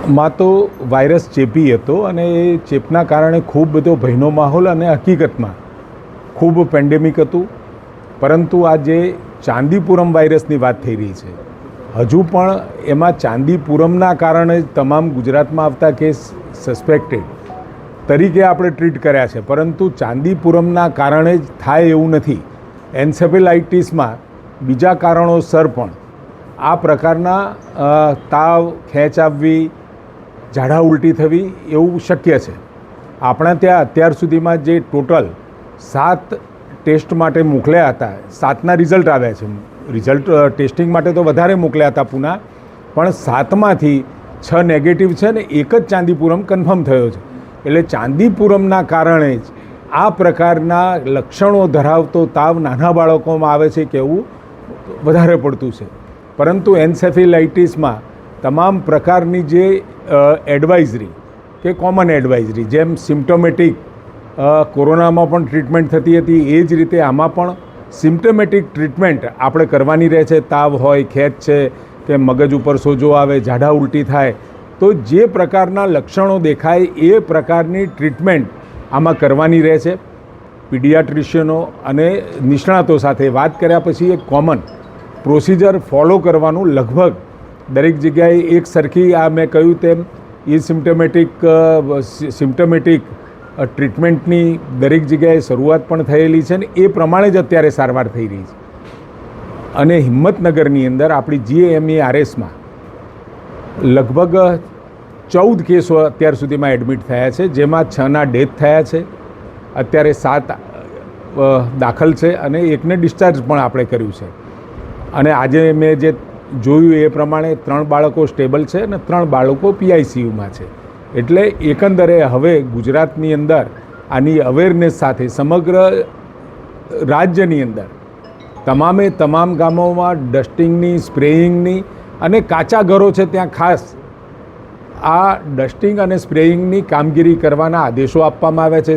માં તો વાયરસ ચેપી હતો અને એ ચેપના કારણે ખૂબ બધો ભયનો માહોલ અને હકીકતમાં ખૂબ પેન્ડેમિક હતું. પરંતુ આ જે ચાંદીપુરમ વાયરસની વાત થઈ રહી છે, હજુ પણ એમાં ચાંદીપુરમના કારણે જ તમામ ગુજરાતમાં આવતા કેસ સસ્પેક્ટેડ તરીકે આપણે ટ્રીટ કર્યા છે, પરંતુ ચાંદીપુરમના કારણે જ થાય એવું નથી. એન્સેફેલાઇટિસમાં બીજા કારણોસર પણ આ પ્રકારના તાવ, ખેંચ આવવી, ઝાડા ઉલટી થવી એવું શક્ય છે. આપણા ત્યાં અત્યાર સુધીમાં જે ટોટલ 7 ટેસ્ટ માટે મોકલ્યા હતા, 7ના રિઝલ્ટ આવ્યા છે. રિઝલ્ટ ટેસ્ટિંગ માટે તો વધારે મોકલ્યા હતા પુના, પણ 7માંથી 6 નેગેટિવ છે ને એક જ ચાંદીપુરમ કન્ફર્મ થયો છે. એટલે ચાંદીપુરમના કારણે જ આ પ્રકારના લક્ષણો ધરાવતો તાવ નાના બાળકોમાં આવે છે કે એવું વધારે પડતું છે. પરંતુ એન્સેફેલાઇટિસમાં તમામ પ્રકારની જે એડવાઇઝરી કે કોમન એડવાઇઝરી, જેમ સિમ્પ્ટોમેટિક કોરોનામાં પણ ટ્રીટમેન્ટ થતી હતી, એ જ રીતે આમાં પણ સિમ્પ્ટોમેટિક ટ્રીટમેન્ટ આપણે કરવાની રહે છે. તાવ હોય, ખેંચ છે કે મગજ ઉપર સોજો આવે, ઝાડા ઉલટી થાય, તો જે પ્રકારના લક્ષણો દેખાય એ પ્રકારની ટ્રીટમેન્ટ આમાં કરવાની રહે છે. પીડિયાટ્રિશિયનો અને નિષ્ણાતો સાથે વાત કર્યા પછી એક કોમન પ્રોસિજર ફોલો કરવાનું લગભગ દરેક જગ્યાએ એક સરખી, આ મેં કહ્યું તેમ એ સિમ્પ્ટોમેટિક ટ્રીટમેન્ટની દરેક જગ્યાએ શરૂઆત પણ થયેલી છે ને એ પ્રમાણે જ અત્યારે સારવાર થઈ રહી છે. અને હિંમતનગરની અંદર આપણી GMERSમાં લગભગ 14 કેસો અત્યાર સુધીમાં એડમિટ થયા છે, જેમાં 6ના ડેથ થયા છે. અત્યારે 7 દાખલ છે અને એકને ડિસ્ચાર્જ પણ આપણે કર્યું છે. અને આજે મેં જે જોયું એ પ્રમાણે 3 બાળકો સ્ટેબલ છે અને 3 બાળકો PICUમાં છે. એટલે એકંદરે હવે ગુજરાતની અંદર આની અવેરનેસ સાથે સમગ્ર રાજ્યની અંદર તમામ ગામોમાં ડસ્ટિંગની, સ્પ્રેઇંગની અને કાચા ઘરો છે ત્યાં ખાસ આ ડસ્ટિંગ અને સ્પ્રેઇંગની કામગીરી કરવાના આદેશો આપવામાં આવ્યા છે.